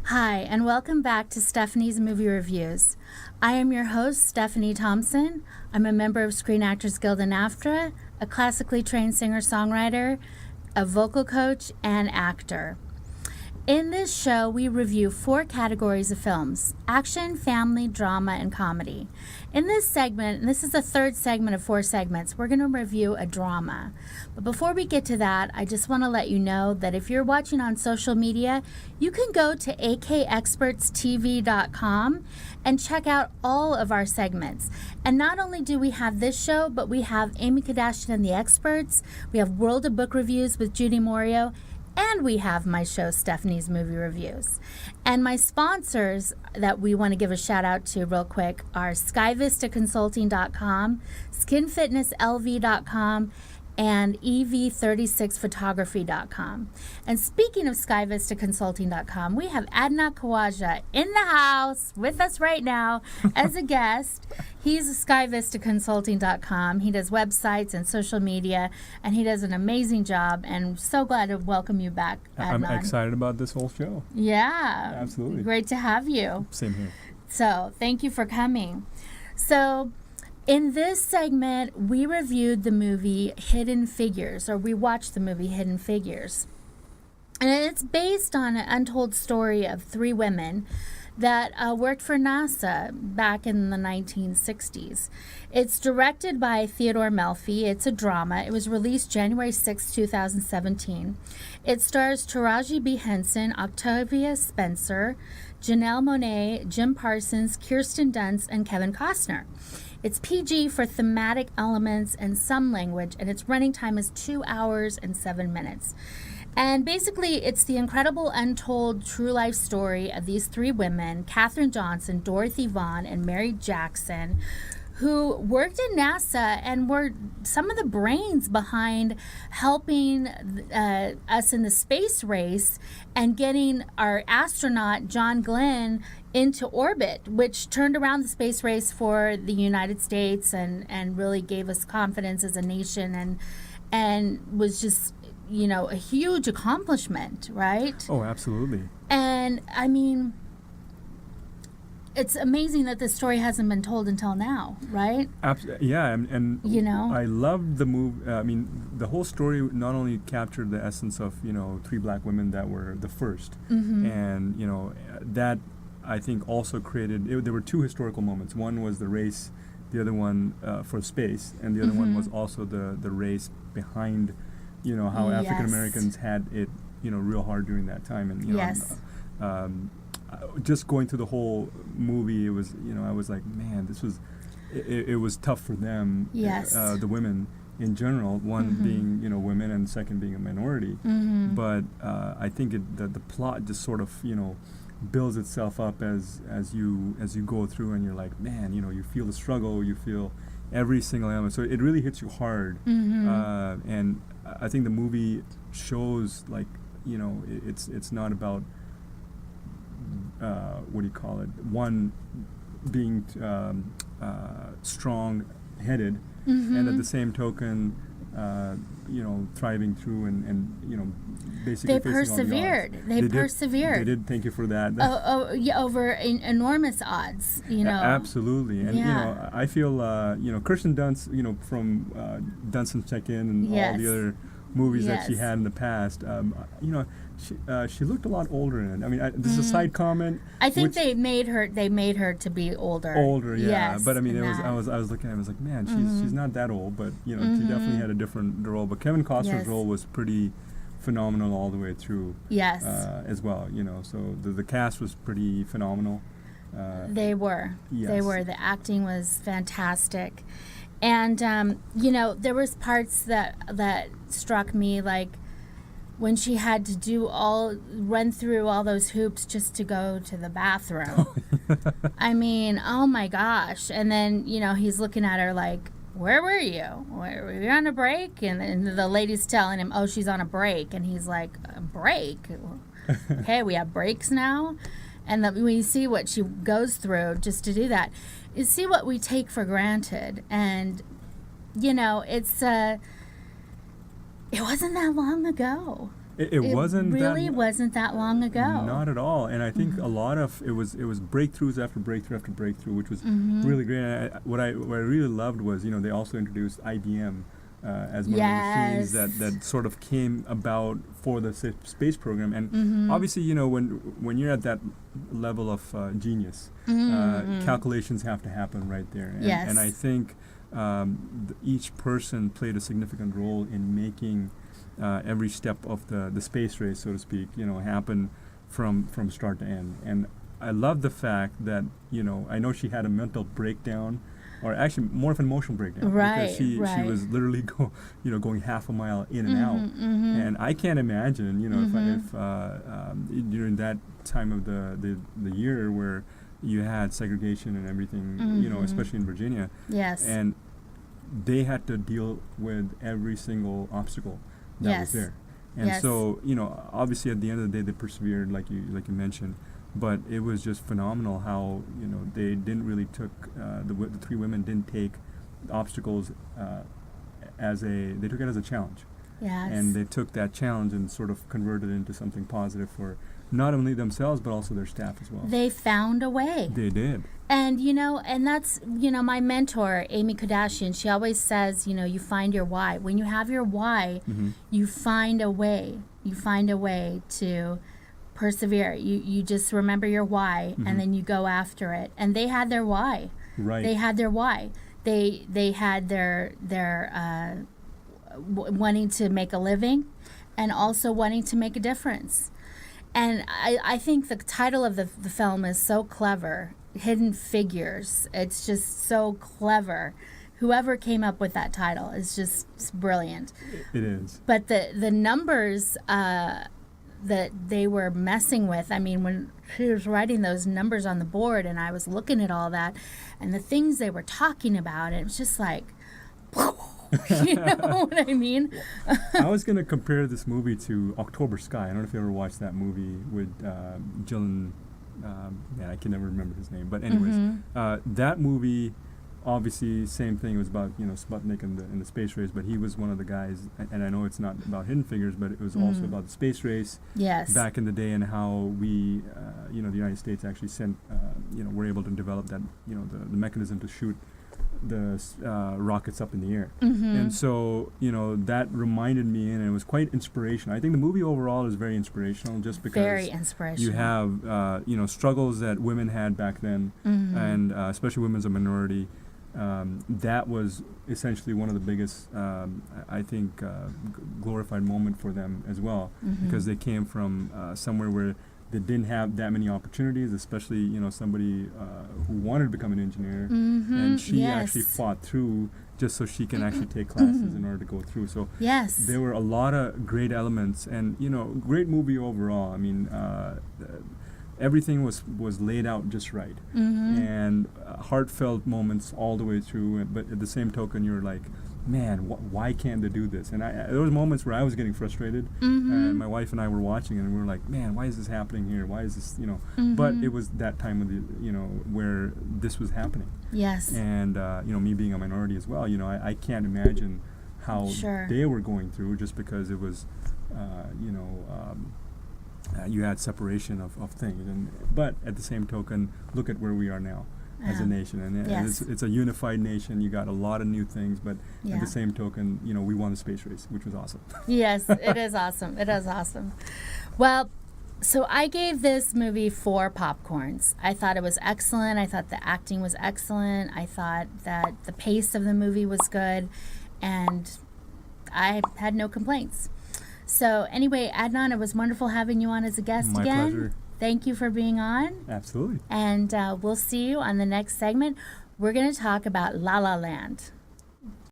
Hi, and welcome back to Stephanie's Movie Reviews. I am your host, Stephanie Thompson. I'm a member of Screen Actors Guild and NAFTA, a classically trained singer-songwriter, a vocal coach, and actor. In this show, we review 4 categories of films: action, family, drama, and comedy. In this segment, and this is the third segment of 4 segments, we're going to review a drama. But before we get to that, I just want to let you know that if you're watching on social media, you can go to akexpertstv.com and check out all of our segments. And not only do we have this show, but we have Amy Kardashian and the Experts, we have World of Book Reviews with Judy Morio, and we have my show, Stephanie's Movie Reviews. And my sponsors that we want to give a shout out to real quick are SkyVistaConsulting.com, SkinFitnessLV.com, and EV36Photography.com. And speaking of SkyVistaConsulting.com, we have Adnan Khawaja in the house with us right now as a guest. He's SkyVistaConsulting.com. He does websites and social media, and he does an amazing job. And so glad to welcome you back, Adnan. I'm excited about this whole show. Yeah. Absolutely. Great to have you. Same here. So thank you for coming. So in this segment, we reviewed the movie Hidden Figures, or we watched the movie Hidden Figures. And it's based on an untold story of 3 women that worked for NASA back in the 1960s. It's directed by Theodore Melfi. It's a drama. It was released January 6, 2017. It stars Taraji B. Henson, Octavia Spencer, Janelle Monáe, Jim Parsons, Kirsten Dunst, and Kevin Costner. It's PG for thematic elements and some language, and its running time is 2 hours and 7 minutes. And basically, it's the incredible, untold, true-life story of these 3 women, Katherine Johnson, Dorothy Vaughan, and Mary Jackson, who worked in NASA and were some of the brains behind helping us in the space race and getting our astronaut, John Glenn, into orbit, which turned around the space race for the United States and really gave us confidence as a nation and was just, you know, a huge accomplishment, right? Oh, absolutely. And I mean, it's amazing that this story hasn't been told until now, right? Yeah, and you know, I loved the movie. I mean, the whole story not only captured the essence of 3 black women that were the first, and that I think also created. There were 2 historical moments. One was the race, the other one for space, and the other one was also the race behind, how African Americans had it, real hard during that time, and just going through the whole movie, it was, I was like, man, this was, it was tough for them, the women in general, one being, women, and second being a minority. But I think the plot just sort of, builds itself up as you go through, and you're like, man, you feel the struggle, you feel every single element. So it really hits you hard. And I think the movie shows, like, it's not about what do you call it? One being strong-headed, and at the same token, thriving through and basically they facing persevered. all the odds. They persevered. They did. Thank you for that. Over enormous odds. Absolutely, and I feel Kirsten Dunst, from Dunst and Check-In and all the other movies that she had in the past. She looked a lot older in it. I mean, this is a side comment. I think they made her to be older. Older, yeah. Yes, but I mean, I was looking at it, I was like, man, she's not that old, but she definitely had a different role. But Kevin Costner's role was pretty phenomenal all the way through. Yes. As well, so the cast was pretty phenomenal. They were. Yes. They were. The acting was fantastic. And there was parts that struck me, like when she had to run through all those hoops just to go to the bathroom. I mean, oh my gosh. And then, he's looking at her like, where were you? Were you on a break? And the lady's telling him, oh, she's on a break. And he's like, a break? Okay, we have breaks now? And we see what she goes through just to do that. You see what we take for granted. And, it's... it wasn't that long ago. It wasn't really that, wasn't that long ago. not at all. And I think a lot of it was breakthroughs after breakthrough after breakthrough, which was really great. And what I really loved was, you know, they also introduced IBM as one of the machines that sort of came about for the space program. And obviously, you know, when you're at that level of genius, calculations have to happen right there. And, Yes. and I think each person played a significant role in making every step of the space race, so to speak, you know, happen from start to end. And I love the fact that, you know, I know she had a mental breakdown, or actually more of an emotional breakdown, Right, because she right. was literally going half a mile in and out. And I can't imagine, you know, if during that time of the year where you had segregation and everything, you know, especially in Virginia, Yes. and they had to deal with every single obstacle that was Yes. there. And Yes. so, you know, obviously at the end of the day they persevered, like you mentioned, but it was just phenomenal how, you know, they didn't really took the three women didn't take obstacles they took it as a challenge. Yes. And they took that challenge and sort of converted it into something positive for not only themselves but also their staff as well. They found a way. They did. And, you know, and that's, you know, my mentor, Amy Kardashian, she always says, you know, you find your why. When you have your why, you find a way. You find a way to persevere. You just remember your why, and then you go after it. And they had their why. Right. They had their why. They had their wanting to make a living, and also wanting to make a difference. And I think the title of the film is so clever, Hidden Figures. It's just so clever. Whoever came up with that title is just brilliant. It is. But the numbers that they were messing with, I mean, when she was writing those numbers on the board and I was looking at all that and the things they were talking about, it was just like, you know what I mean? I was going to compare this movie to October Sky. I don't know if you ever watched that movie with Gyllen. Man, I can never remember his name. But anyways, that movie, obviously, same thing. It was about, you know, Sputnik and the space race. But he was one of the guys. And I know it's not about Hidden Figures, but it was also about the space race Yes. back in the day, and how we, you know, the United States actually sent, you know, were able to develop that, you know, the mechanism to shoot the rockets up in the air. And so, you know, that reminded me, and it was quite inspirational. I think the movie overall is very inspirational, just because Very inspirational. you have, you know, struggles that women had back then, and especially women as a minority. That was essentially one of the biggest, I think, glorified moment for them as well, because they came from somewhere where they didn't have that many opportunities, especially, you know, somebody who wanted to become an engineer, and she actually fought through just so she can actually take classes in order to go through. So Yes. there were a lot of great elements, and, you know, great movie overall. I mean, everything was laid out just right, and heartfelt moments all the way through. But at the same token, you're like, man, why can't they do this? And there was moments where I was getting frustrated, and my wife and I were watching, and we were like, man, why is this happening here? Why is this, you know? But it was that time of the, you know, where this was happening. Yes. And you know, me being a minority as well, you know, I can't imagine how Sure. they were going through, just because it was, you know, you had separation of things. But at the same token, look at where we are now as a nation, and Yes. it's a unified nation. You got a lot of new things, but at Yeah. the same token, you know, we won the space race, which was awesome. Yes, it is awesome. It is awesome. Well, so I gave this movie 4 popcorns. I thought it was excellent. I thought the acting was excellent. I thought that the pace of the movie was good, and I had no complaints. So anyway, Adnan, it was wonderful having you on as a guest My again. pleasure. Thank you for being on, Absolutely. and we'll see you on the next segment. We're going to talk about La La Land.